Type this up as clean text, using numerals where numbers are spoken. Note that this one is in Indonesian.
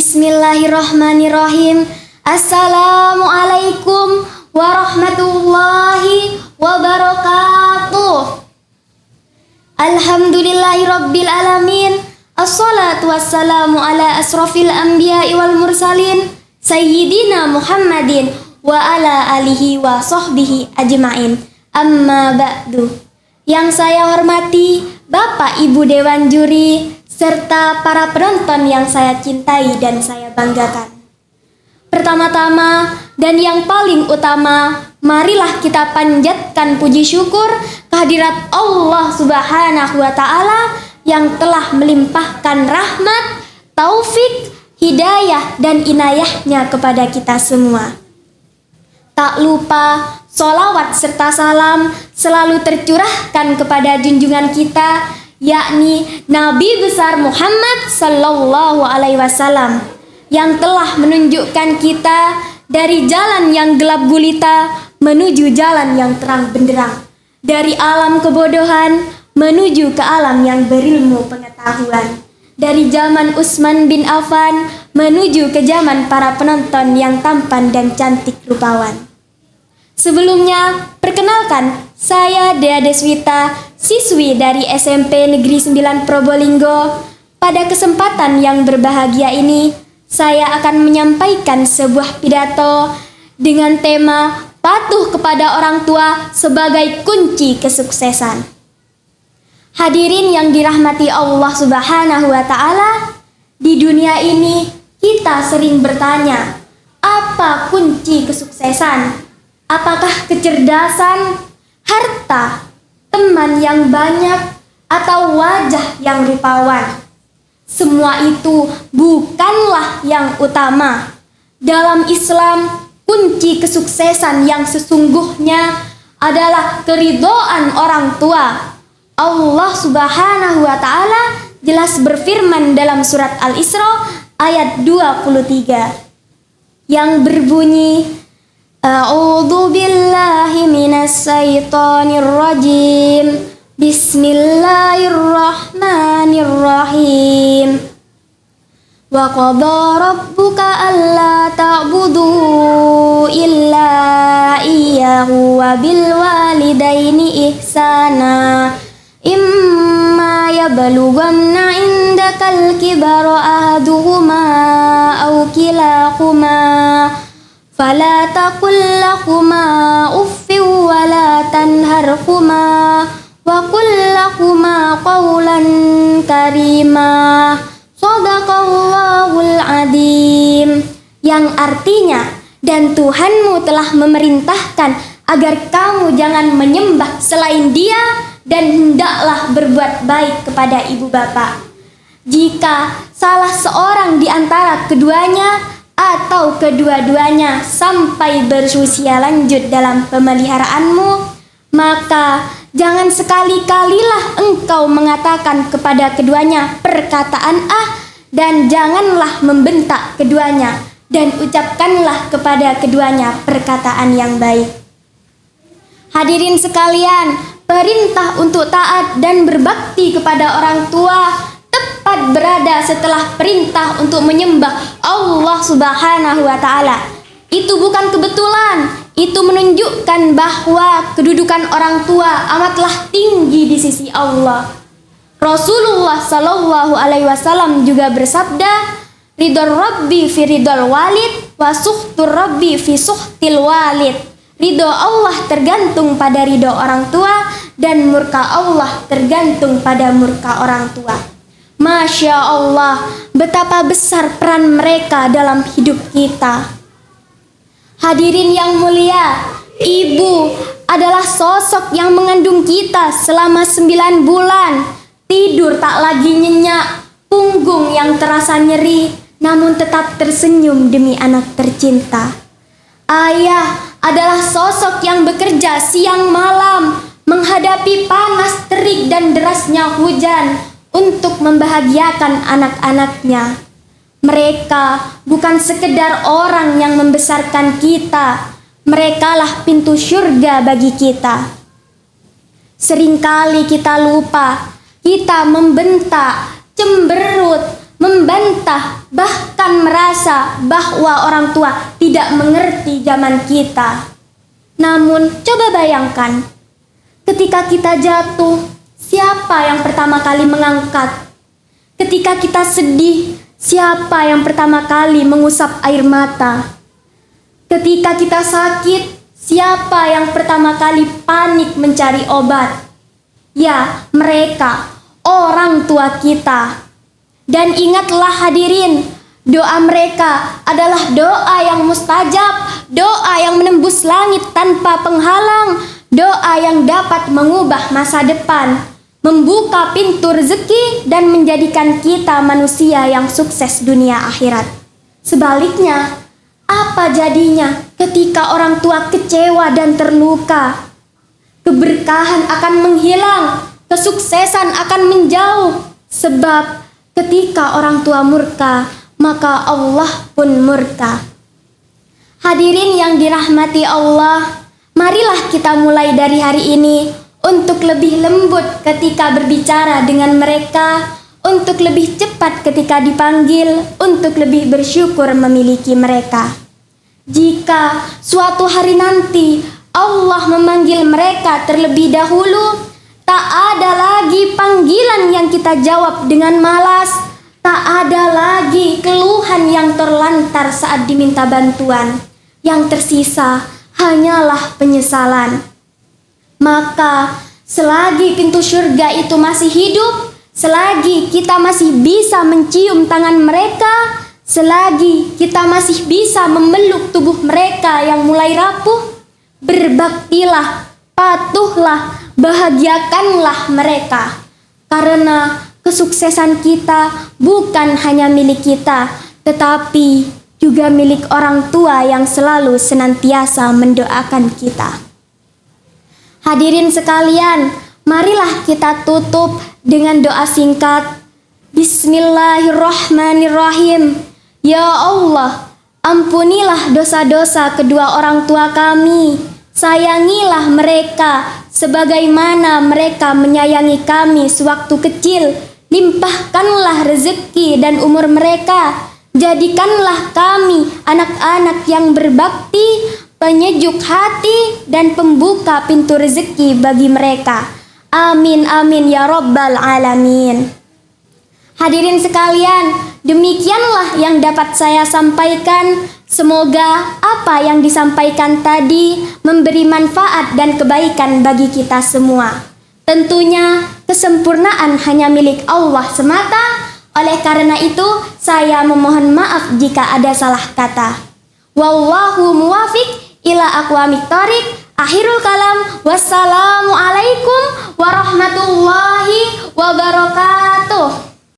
Bismillahirrahmanirrahim. Assalamualaikum warahmatullahi wabarakatuh. Alhamdulillahirabbil alamin. Assalatu wassalamu ala asrofil anbiya'i wal mursalin Sayyidina Muhammadin wa ala alihi wa sahbihi ajma'in. Amma ba'du. Yang saya hormati Bapak Ibu Dewan Juri serta para penonton yang saya cintai dan saya banggakan. Pertama-tama dan yang paling utama, marilah kita panjatkan puji syukur kehadirat Allah Subhanahu wa Ta'ala yang telah melimpahkan rahmat, taufik, hidayah dan inayahnya kepada kita semua. Tak lupa sholawat serta salam selalu tercurahkan kepada junjungan kita, yakni Nabi besar Muhammad sallallahu alaihi wasallam yang telah menunjukkan kita dari jalan yang gelap gulita menuju jalan yang terang benderang, dari alam kebodohan menuju ke alam yang berilmu pengetahuan, dari zaman Utsman bin Affan menuju ke zaman para penonton yang tampan dan cantik rupawan. Sebelumnya, perkenalkan, saya Dea Deswita, siswi dari SMP Negeri 9 Probolinggo. Pada kesempatan yang berbahagia ini, saya akan menyampaikan sebuah pidato dengan tema patuh kepada orang tua sebagai kunci kesuksesan. Hadirin yang dirahmati Allah Subhanahu wa Ta'ala, di dunia ini kita sering bertanya, apa kunci kesuksesan? Apakah kecerdasan, harta, teman yang banyak, atau wajah yang rupawan? Semua itu bukanlah yang utama. Dalam Islam, kunci kesuksesan yang sesungguhnya adalah keridhaan orang tua. Allah Subhanahu wa Ta'ala jelas berfirman dalam surat Al-Isra ayat 23 yang berbunyi, A'udzu billahi minas syaitonir rajim. Bismillahirrahmanirrahim. Wa qada rabbuka alla ta'budu illa iyyahu wa bil walidaini ihsana. Imma yablughanna indakal kibara ahaduhuma aw kilahuma fala taqul lahuma uffin wa la tanharhuma wa qul lahuma qawlan karima. Shadaqallahul adzim. Yang artinya, dan Tuhanmu telah memerintahkan agar kamu jangan menyembah selain Dia dan hendaklah berbuat baik kepada ibu bapa. Jika salah seorang di antara keduanya atau kedua-duanya sampai berusia lanjut dalam pemeliharaanmu, maka jangan sekali-kalilah engkau mengatakan kepada keduanya perkataan dan janganlah membentak keduanya, dan ucapkanlah kepada keduanya perkataan yang baik. Hadirin sekalian, perintah untuk taat dan berbakti kepada orang tua tepat berada setelah perintah untuk menyembah Allah Subhanahu wa Ta'ala. Itu bukan kebetulan, itu menunjukkan bahwa kedudukan orang tua amatlah tinggi di sisi Allah. Rasulullah sallallahu alaihi wasallam juga bersabda, ridho Rabbi fi ridhol walid wa sukhtur Rabbi fi sukhtil walid. Ridho Allah tergantung pada ridho orang tua dan murka Allah tergantung pada murka orang tua. Masya Allah, betapa besar peran mereka dalam hidup kita. Hadirin yang mulia, ibu adalah sosok yang mengandung kita selama 9 bulan. Tidur tak lagi nyenyak, punggung yang terasa nyeri, namun tetap tersenyum demi anak tercinta. Ayah adalah sosok yang bekerja siang malam, menghadapi panas terik dan derasnya hujan untuk membahagiakan anak-anaknya. Mereka bukan sekedar orang yang membesarkan kita, merekalah pintu surga bagi kita. Seringkali kita lupa, kita membentak, cemberut, membantah, bahkan merasa bahwa orang tua tidak mengerti zaman kita. Namun, coba bayangkan, ketika kita jatuh, siapa yang pertama kali mengangkat? Ketika kita sedih, siapa yang pertama kali mengusap air mata? Ketika kita sakit, siapa yang pertama kali panik mencari obat? Ya, mereka, orang tua kita. Dan ingatlah hadirin, doa mereka adalah doa yang mustajab, doa yang menembus langit tanpa penghalang, doa yang dapat mengubah masa depan, membuka pintu rezeki dan menjadikan kita manusia yang sukses dunia akhirat. Sebaliknya, apa jadinya ketika orang tua kecewa dan terluka? Keberkahan akan menghilang, kesuksesan akan menjauh, sebab ketika orang tua murka, maka Allah pun murka. Hadirin yang dirahmati Allah, marilah kita mulai dari hari ini untuk lebih lembut ketika berbicara dengan mereka, untuk lebih cepat ketika dipanggil, untuk lebih bersyukur memiliki mereka. Jika suatu hari nanti Allah memanggil mereka terlebih dahulu, tak ada lagi panggilan yang kita jawab dengan malas, tak ada lagi keluhan yang terlantar saat diminta bantuan. Yang tersisa hanyalah penyesalan. Maka selagi pintu surga itu masih hidup, selagi kita masih bisa mencium tangan mereka, selagi kita masih bisa memeluk tubuh mereka yang mulai rapuh, berbaktilah, patuhlah, bahagiakanlah mereka. Karena kesuksesan kita bukan hanya milik kita, tetapi juga milik orang tua yang selalu senantiasa mendoakan kita. Hadirin sekalian, marilah kita tutup dengan doa singkat. Bismillahirrahmanirrahim. Ya Allah, ampunilah dosa-dosa kedua orang tua kami. Sayangilah mereka sebagaimana mereka menyayangi kami sewaktu kecil. Limpahkanlah rezeki dan umur mereka. Jadikanlah kami anak-anak yang berbakti, penyejuk hati, dan pembuka pintu rezeki bagi mereka. Amin amin ya rabbal alamin. Hadirin sekalian, demikianlah yang dapat saya sampaikan. Semoga apa yang disampaikan tadi memberi manfaat dan kebaikan bagi kita semua. Tentunya kesempurnaan hanya milik Allah semata. Oleh karena itu, saya memohon maaf jika ada salah kata. Wallahu muwafiq ila aqwamit thoriq. Akhirul kalam. Wassalamualaikum warahmatullahi wabarakatuh.